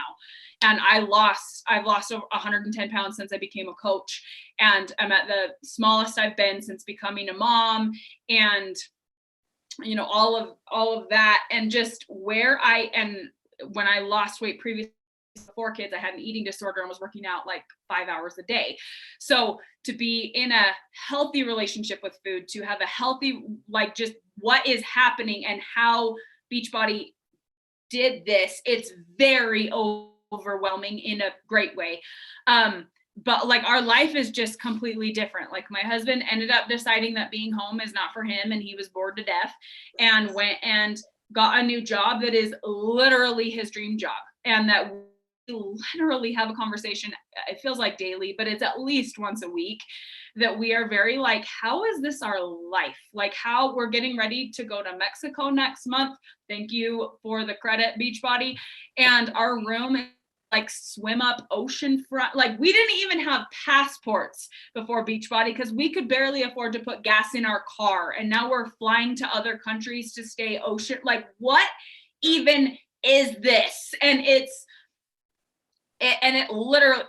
And I've lost over 110 pounds since I became a coach. And I'm at the smallest I've been since becoming a mom. And all of that, and just where I am. When I lost weight previously, 4 kids, I had an eating disorder and was working out like 5 hours a day. So to be in a healthy relationship with food, to have a healthy, like just what is happening and how Beachbody did this, it's very overwhelming in a great way. But like our life is just completely different. Like my husband ended up deciding that being home is not for him, and he was bored to death and went and got a new job that is literally his dream job. And that we literally have a conversation, it feels like daily, but it's at least once a week, that we are very like, how is this our life? Like how we're getting ready to go to Mexico next month. Thank you for the credit, Beachbody. And our room is like swim up ocean front. Like we didn't even have passports before Beachbody because we could barely afford to put gas in our car. And now we're flying to other countries to stay ocean. Like what even is this? And it literally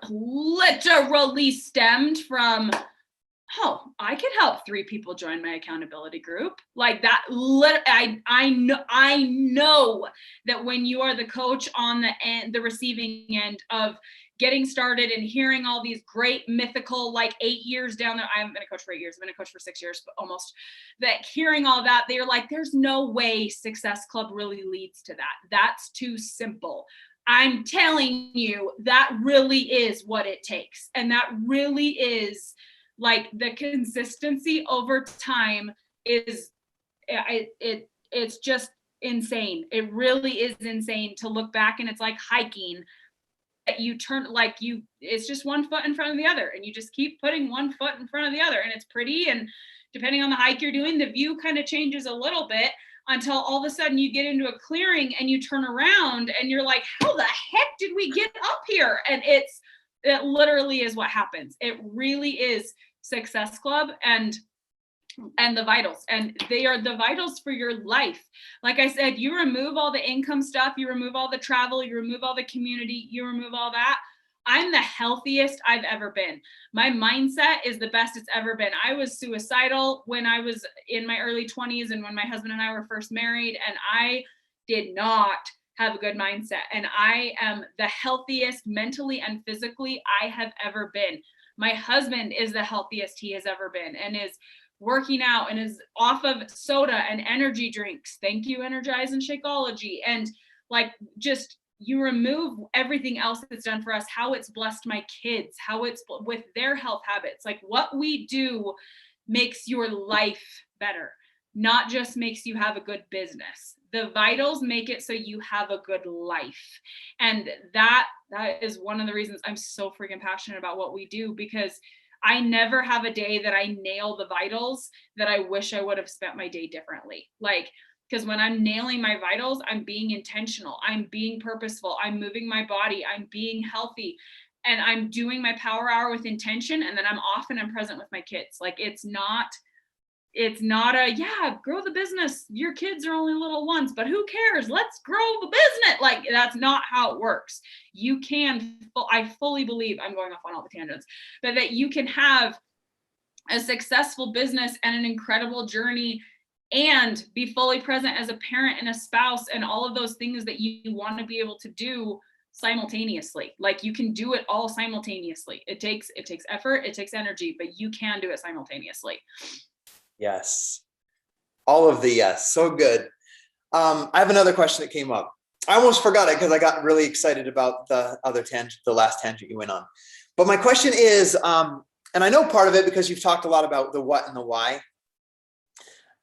stemmed from, oh, I could help 3 people join my accountability group. Like that, I know that when you are the coach on the receiving end of getting started and hearing all these great mythical, like 8 years down there, I haven't been a coach for 8 years, I've been a coach for 6 years, but almost, that hearing all that, they're like, there's no way Success Club really leads to that. That's too simple. I'm telling you, that really is what it takes. And that really is like the consistency over time is, it's just insane. It really is insane to look back, and it's like hiking. You turn like it's just one foot in front of the other, and you just keep putting one foot in front of the other, and it's pretty. And depending on the hike you're doing, the view kind of changes a little bit until all of a sudden you get into a clearing and you turn around and you're like, how the heck did we get up here? And it literally is what happens. It really is Success Club and the vitals, and they are the vitals for your life. Like I said, you remove all the income stuff, you remove all the travel, you remove all the community, you remove all that. I'm the healthiest I've ever been. My mindset is the best it's ever been. I was suicidal when I was in my early 20s and when my husband and I were first married, and I did not have a good mindset. And I am the healthiest mentally and physically I have ever been. My husband is the healthiest he has ever been, and is working out and is off of soda and energy drinks. Thank you, Energize and Shakeology. And like, just, you remove everything else that's done for us, how it's blessed my kids, how it's with their health habits. Like what we do makes your life better, not just makes you have a good business. The vitals make it so you have a good life. And that is one of the reasons I'm so freaking passionate about what we do, because I never have a day that I nail the vitals that I wish I would have spent my day differently. Like, because when I'm nailing my vitals, I'm being intentional, I'm being purposeful, I'm moving my body, I'm being healthy, and I'm doing my power hour with intention. And then I'm off and I'm present with my kids. Like it's not grow the business. Your kids are only little ones, but who cares? Let's grow the business. Like that's not how it works. You can, I fully believe, I'm going off on all the tangents, but that you can have a successful business and an incredible journey and be fully present as a parent and a spouse and all of those things that you want to be able to do simultaneously. Like you can do it all simultaneously. It takes effort, it takes energy, but you can do it simultaneously. Yes. All of the yes. So good. I have another question that came up. I almost forgot it because I got really excited about the other tangent, the last tangent you went on. But my question is, and I know part of it because you've talked a lot about the what and the why.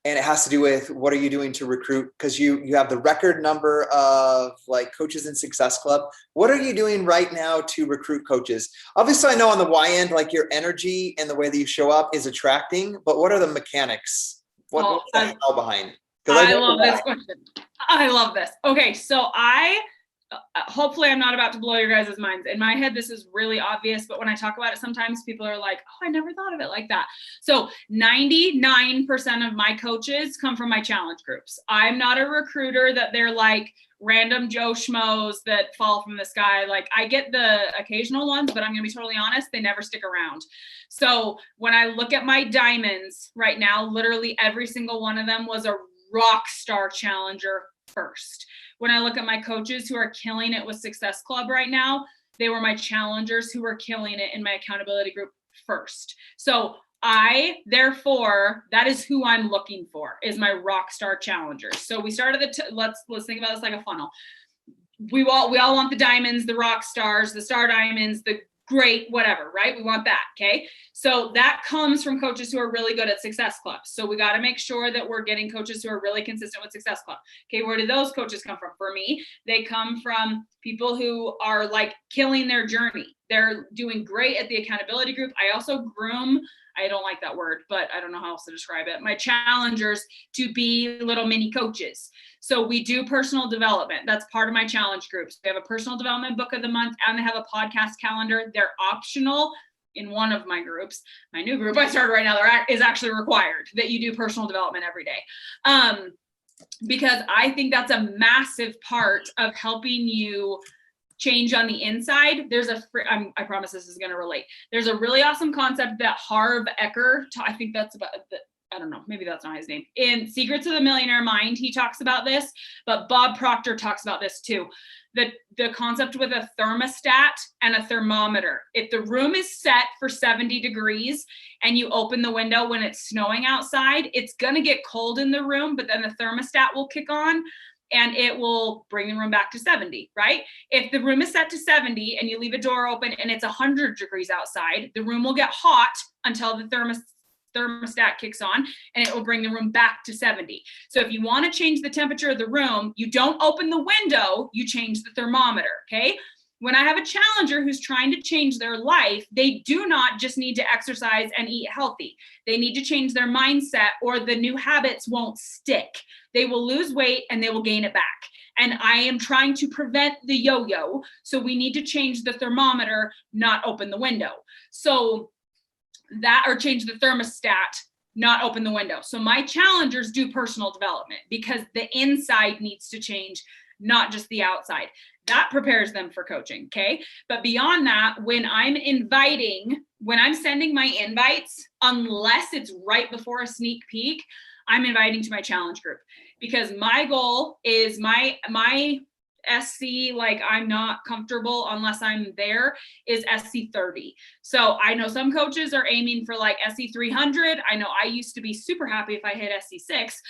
And it has to do with what are you doing to recruit? Because you have the record number of like coaches in Success Club. What are you doing right now to recruit coaches? Obviously, I know on the Y end, like your energy and the way that you show up is attracting, but what are the mechanics What's the how behind? I love this question. I love this. Okay, so hopefully I'm not about to blow your guys' minds. In my head, this is really obvious, but when I talk about it, sometimes people are like, oh, I never thought of it like that. So 99% of my coaches come from my challenge groups. I'm not a recruiter that they're like random Joe Schmoes that fall from the sky. Like, I get the occasional ones, but I'm going to be totally honest, they never stick around. So when I look at my diamonds right now, literally every single one of them was a rock star challenger first. When I look at my coaches who are killing it with Success Club right now, they were my challengers who were killing it in my accountability group first. So therefore, that is who I'm looking for, is my rock star challengers. So we started let's think about this like a funnel. We all want the diamonds, the rock stars, the star diamonds, the great, whatever, right? We want that. Okay. So that comes from coaches who are really good at Success Club. So we got to make sure that we're getting coaches who are really consistent with Success Club. Okay. Where do those coaches come from? For me, they come from people who are like killing their journey. They're doing great at the accountability group. I also groom, I don't like that word, but I don't know how else to describe it, my challengers to be little mini coaches. So we do personal development. That's part of my challenge groups. They have a personal development book of the month, and they have a podcast calendar. They're optional in one of my groups. My new group I started right now is actually required that you do personal development every day. Because I think that's a massive part of helping you change on the inside. I promise this is going to relate. There's a really awesome concept that Harv Eker, I think that's about I don't know, maybe that's not his name. In Secrets of the Millionaire Mind, he talks about this, but Bob Proctor talks about this too. The concept with a thermostat and a thermometer. If the room is set for 70 degrees and you open the window when it's snowing outside, it's going to get cold in the room, but then the thermostat will kick on and it will bring the room back to 70, right? If the room is set to 70 and you leave a door open and it's 100 degrees outside, the room will get hot until the thermostat kicks on, and it will bring the room back to 70. So if you want to change the temperature of the room, you don't open the window, you change the thermometer, okay? When I have a challenger who's trying to change their life, they do not just need to exercise and eat healthy. They need to change their mindset, or the new habits won't stick. They will lose weight and they will gain it back. And I am trying to prevent the yo-yo. So we need to change the thermometer, not open the window. So or change the thermostat, not open the window. So my challengers do personal development because the inside needs to change, not just the outside. That prepares them for coaching, okay? But beyond that, when I'm sending my invites, unless it's right before a sneak peek, I'm inviting to my challenge group, because my goal is my SC, like I'm not comfortable unless I'm there, is SC 30. So I know some coaches are aiming for like SC 300. I know I used to be super happy if I hit SC 6.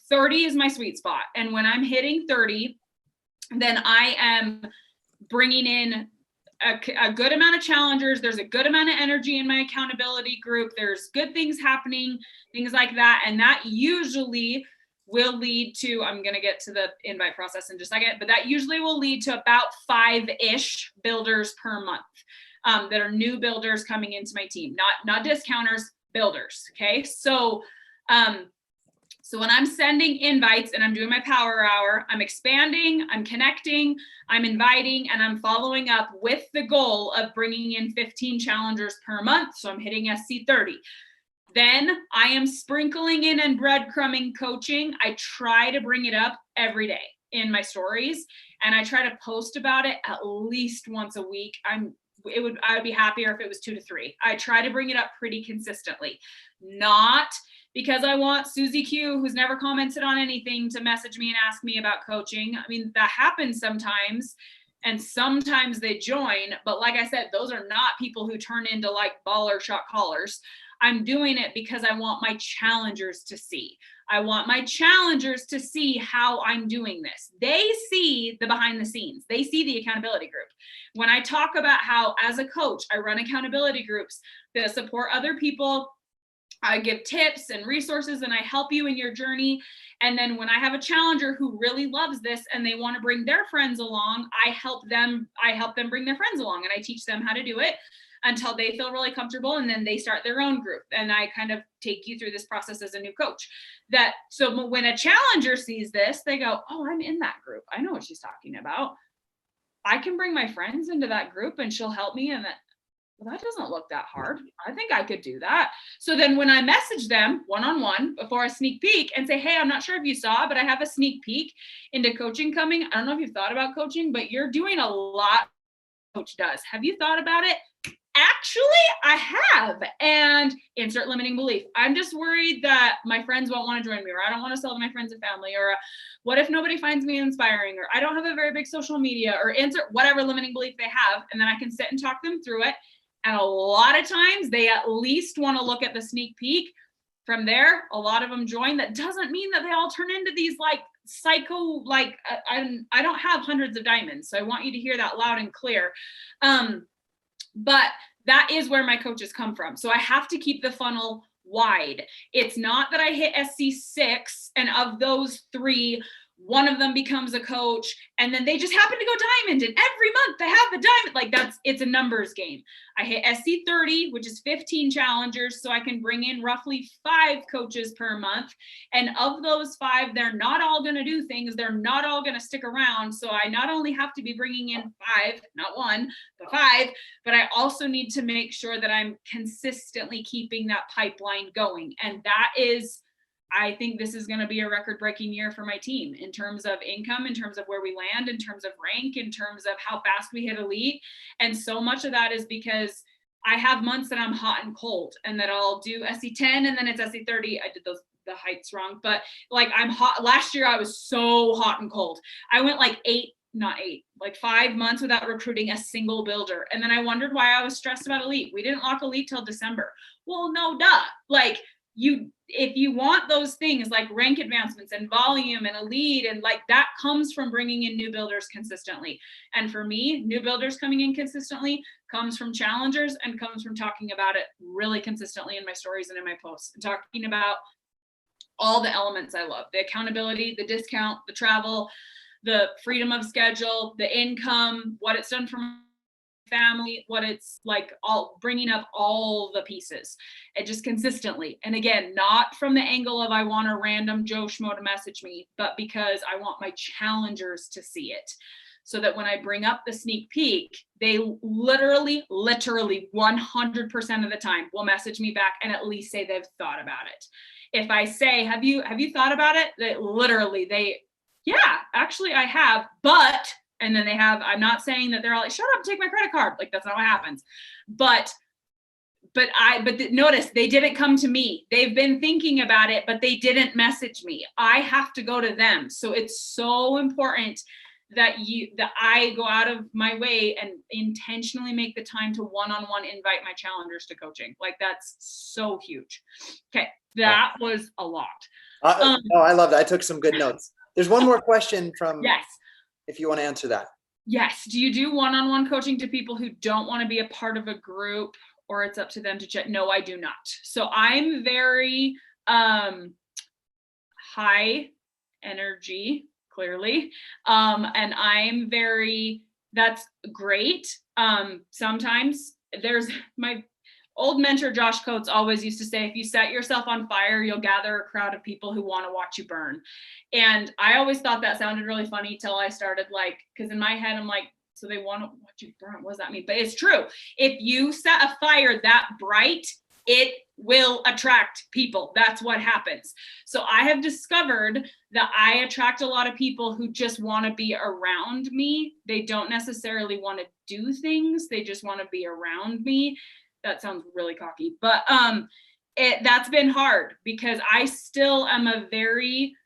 30 is my sweet spot. And when I'm hitting 30, then I am bringing in a good amount of challengers. There's a good amount of energy in my accountability group. There's good things happening, things like that. And that usually will lead to, I'm going to get to the invite process in just a second, but that usually will lead to about 5-ish builders per month that are new builders coming into my team, not discounters, builders. Okay. So when I'm sending invites and I'm doing my power hour, I'm expanding, I'm connecting, I'm inviting, and I'm following up with the goal of bringing in 15 challengers per month. So I'm hitting SC 30. Then I am sprinkling in and breadcrumbing coaching. I try to bring it up every day in my stories, and I try to post about it at least once a week. I would be happier if it was 2 to 3. I try to bring it up pretty consistently, not because I want Susie Q, who's never commented on anything, to message me and ask me about coaching. I mean, that happens sometimes, and sometimes they join, but like I said, those are not people who turn into like baller shot callers. I'm doing it because I want my challengers to see. I want my challengers to see how I'm doing this. They see the behind the scenes. They see the accountability group. When I talk about how, as a coach, I run accountability groups that support other people, I give tips and resources, and I help you in your journey. And then when I have a challenger who really loves this and they want to bring their friends along, I help them bring their friends along, and I teach them how to do it. until they feel really comfortable, and then they start their own group. And I kind of take you through this process as a new coach. So when a challenger sees this, they go, oh, I'm in that group. I know what she's talking about. I can bring my friends into that group and she'll help me. And that doesn't look that hard. I think I could do that. So then when I message them one-on-one before a sneak peek and say, hey, I'm not sure if you saw, but I have a sneak peek into coaching coming. I don't know if you've thought about coaching, but you're doing a lot coach does. Have you thought about it? Actually, I have. And insert limiting belief. I'm just worried that my friends won't want to join me, or I don't want to sell to my friends and family, or what if nobody finds me inspiring, or I don't have a very big social media, or insert whatever limiting belief they have. And then I can sit and talk them through it. And a lot of times they at least want to look at the sneak peek. From there, a lot of them join. That doesn't mean that they all turn into these like psycho, like I don't have hundreds of diamonds. So I want you to hear that loud and clear. But that is where my coaches come from. So I have to keep the funnel wide. It's not that I hit SC6 and of those 3, one of them becomes a coach and then they just happen to go diamond, and every month they have a diamond. Like it's a numbers game. I hit SC30, which is 15 challengers. So I can bring in roughly 5 coaches per month. And of those 5, they're not all going to do things. They're not all going to stick around. So I not only have to be bringing in 5, not 1, but 5, but I also need to make sure that I'm consistently keeping that pipeline going. And that is, I think this is going to be a record-breaking year for my team in terms of income, in terms of where we land, in terms of rank, in terms of how fast we hit elite. And so much of that is because I have months that I'm hot and cold, and that I'll do SC10 and then it's SC30. I did the heights wrong, but like I'm hot. Last year I was so hot and cold. I went like 5 months without recruiting a single builder. And then I wondered why I was stressed about elite. We didn't lock elite till December. Well, no, duh. Like, if you want those things like rank advancements and volume and a lead, and like that comes from bringing in new builders consistently. And for me, new builders coming in consistently comes from challengers and comes from talking about it really consistently in my stories and in my posts, and talking about all the elements I love: the accountability, the discount, the travel, the freedom of schedule, the income, what it's done for my family, what it's like, all bringing up all the pieces and just consistently. And again, not from the angle of I want a random Joe Schmo to message me, but because I want my challengers to see it, so that when I bring up the sneak peek, they literally 100% of the time will message me back and at least say they've thought about it. If I say, have you thought about it? Yeah, actually I have, but, and then they have, I'm not saying that they're all like, shut up, take my credit card. Like, that's not what happens. But notice they didn't come to me. They've been thinking about it, but they didn't message me. I have to go to them. So it's so important that I go out of my way and intentionally make the time to one-on-one invite my challengers to coaching. Like, that's so huge. Okay. That was a lot. No, I love that. I took some good notes. There's one more question from, yes, if you want to answer that. Yes. Do you do one-on-one coaching to people who don't want to be a part of a group, or it's up to them to check? No, I do not. So I'm very high energy, clearly. And I'm very, that's great. Sometimes there's my old mentor, Josh Coates, always used to say, if you set yourself on fire, you'll gather a crowd of people who want to watch you burn. And I always thought that sounded really funny till I started, like, because in my head, I'm like, so they want to watch you burn. What does that mean? But it's true. If you set a fire that bright, it will attract people. That's what happens. So I have discovered that I attract a lot of people who just want to be around me. They don't necessarily want to do things. They just want to be around me. That sounds really cocky, but that's been hard because I still am a very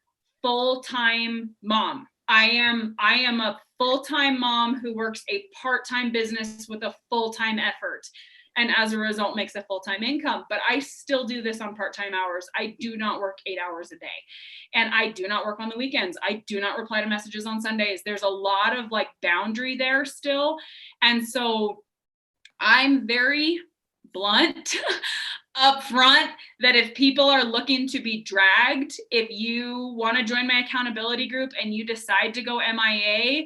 full-time mom. I am a full-time mom who works a part-time business with a full-time effort, and as a result makes a full-time income. But I still do this on part-time hours. I do not work 8 hours a day, and I do not work on the weekends. I do not reply to messages on Sundays. There's a lot of like boundary there still, and so I'm very blunt up front that if people are looking to be dragged, if you want to join my accountability group and you decide to go MIA,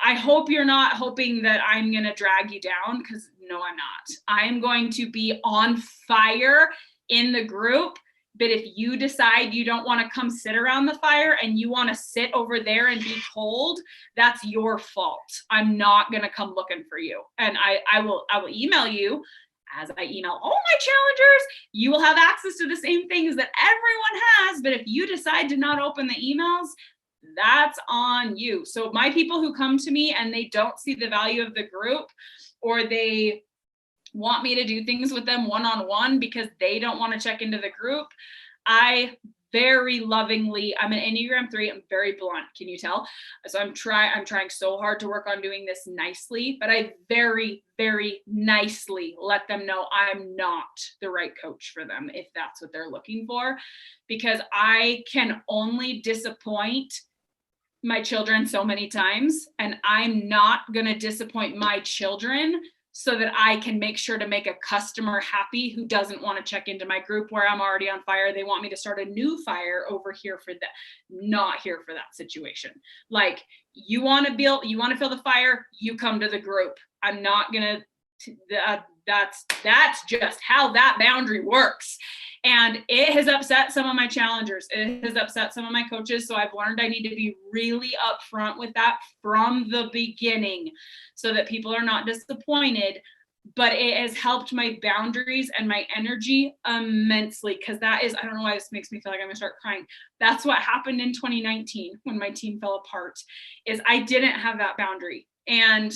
I hope you're not hoping that I'm going to drag you down, because no, I'm not. I am going to be on fire in the group. But if you decide you don't want to come sit around the fire and you want to sit over there and be cold, that's your fault. I'm not going to come looking for you. And I will email you, as I email all my challengers. You will have access to the same things that everyone has. But if you decide to not open the emails, that's on you. So my people who come to me and they don't see the value of the group, or they want me to do things with them one-on-one because they don't want to check into the group, I very lovingly, I'm an Enneagram 3, I'm very blunt, can you tell? So I'm trying so hard to work on doing this nicely, but I very, very nicely let them know I'm not the right coach for them if that's what they're looking for, because I can only disappoint my children so many times, and I'm not going to disappoint my children so that I can make sure to make a customer happy who doesn't want to check into my group where I'm already on fire. They want me to start a new fire over here for that, not here for that situation. Like, you want to feel the fire, you come to the group. I'm not going to, that's just how that boundary works. And it has upset some of my challengers. It has upset some of my coaches. So I've learned I need to be really upfront with that from the beginning so that people are not disappointed. But it has helped my boundaries and my energy immensely, because that is, I don't know why this makes me feel like I'm gonna start crying. That's what happened in 2019 when my team fell apart, is I didn't have that boundary. And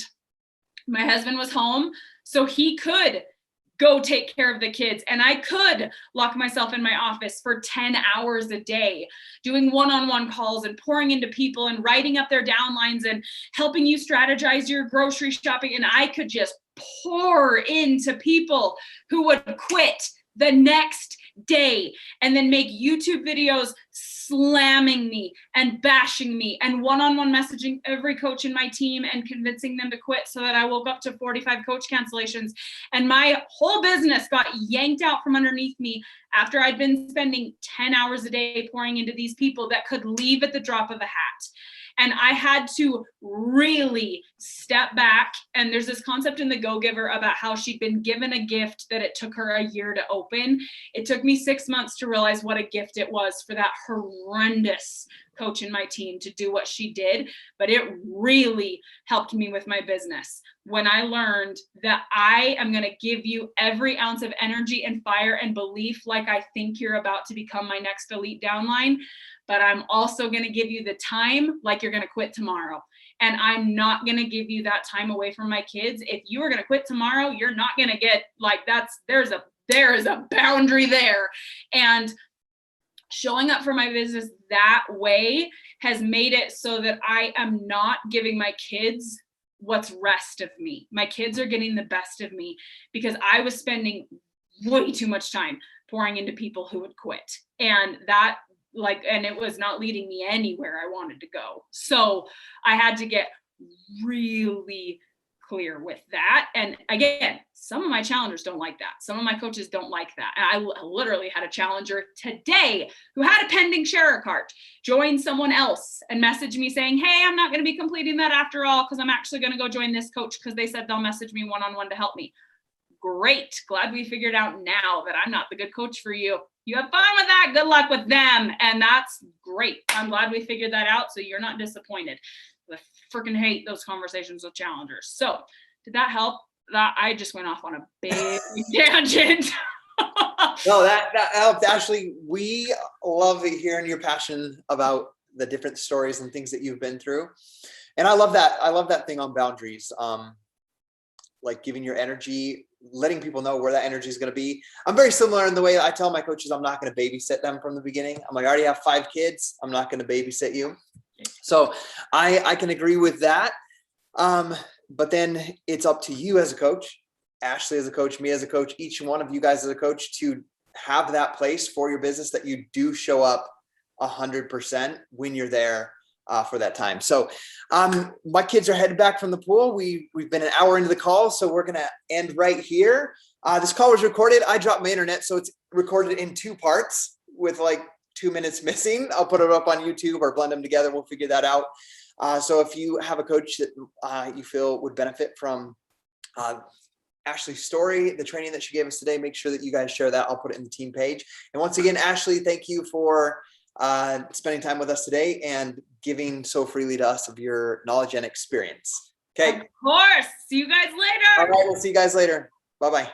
my husband was home, so he could go take care of the kids. And I could lock myself in my office for 10 hours a day, doing one-on-one calls and pouring into people and writing up their downlines and helping you strategize your grocery shopping. And I could just pour into people who would quit the next day and then make YouTube videos slamming me and bashing me and one-on-one messaging every coach in my team and convincing them to quit, so that I woke up to 45 coach cancellations. And my whole business got yanked out from underneath me after I'd been spending 10 hours a day pouring into these people that could leave at the drop of a hat. And I had to really step back. And there's this concept in The Go-Giver about how she'd been given a gift that it took her a year to open. It took me 6 months to realize what a gift it was for that horrendous coach in my team to do what she did. But it really helped me with my business when I learned that I am going to give you every ounce of energy and fire and belief like I think you're about to become my next elite downline. But I'm also going to give you the time like you're going to quit tomorrow. And I'm not going to give you that time away from my kids. If you are going to quit tomorrow, you're not going to get, like, there is a boundary there. And showing up for my business that way has made it so that I am not giving my kids what's rest of me. My kids are getting the best of me because I was spending way too much time pouring into people who would quit. And it was not leading me anywhere I wanted to go. So I had to get really clear with that. And again, some of my challengers don't like that. Some of my coaches don't like that. And I literally had a challenger today who had a pending share cart join someone else and message me saying, hey, I'm not going to be completing that after all, because I'm actually going to go join this coach because they said they'll message me one-on-one to help me. Great. Glad we figured out now that I'm not the good coach for you. You have fun with that. Good luck with them. And that's great. I'm glad we figured that out so you're not disappointed. I freaking hate those conversations with challengers. So did that help? That I just went off on a big tangent. No, that helped. Ashley, we love hearing your passion about the different stories and things that you've been through. And I love that. I love that thing on boundaries. Like giving your energy, letting people know where that energy is going to be. I'm very similar in the way I tell my coaches I'm not going to babysit them from the beginning. I'm like, I already have 5 kids. I'm not going to babysit you. So I can agree with that. But then it's up to you as a coach, Ashley as a coach, me as a coach, each one of you guys as a coach to have that place for your business that you do show up 100% when you're there for that time. So my kids are headed back from the pool. We've been an hour into the call, so we're going to end right here. This call was recorded. I dropped my internet, so it's recorded in 2 parts with like 2 minutes missing. I'll put it up on YouTube or blend them together. We'll figure that out. So if you have a coach that you feel would benefit from Ashley's story, the training that she gave us today, make sure that you guys share that. I'll put it in the team page. And once again, Ashley, thank you for spending time with us today and giving so freely to us of your knowledge and experience. Okay. Of course. See you guys later. All right. We'll see you guys later. Bye-bye.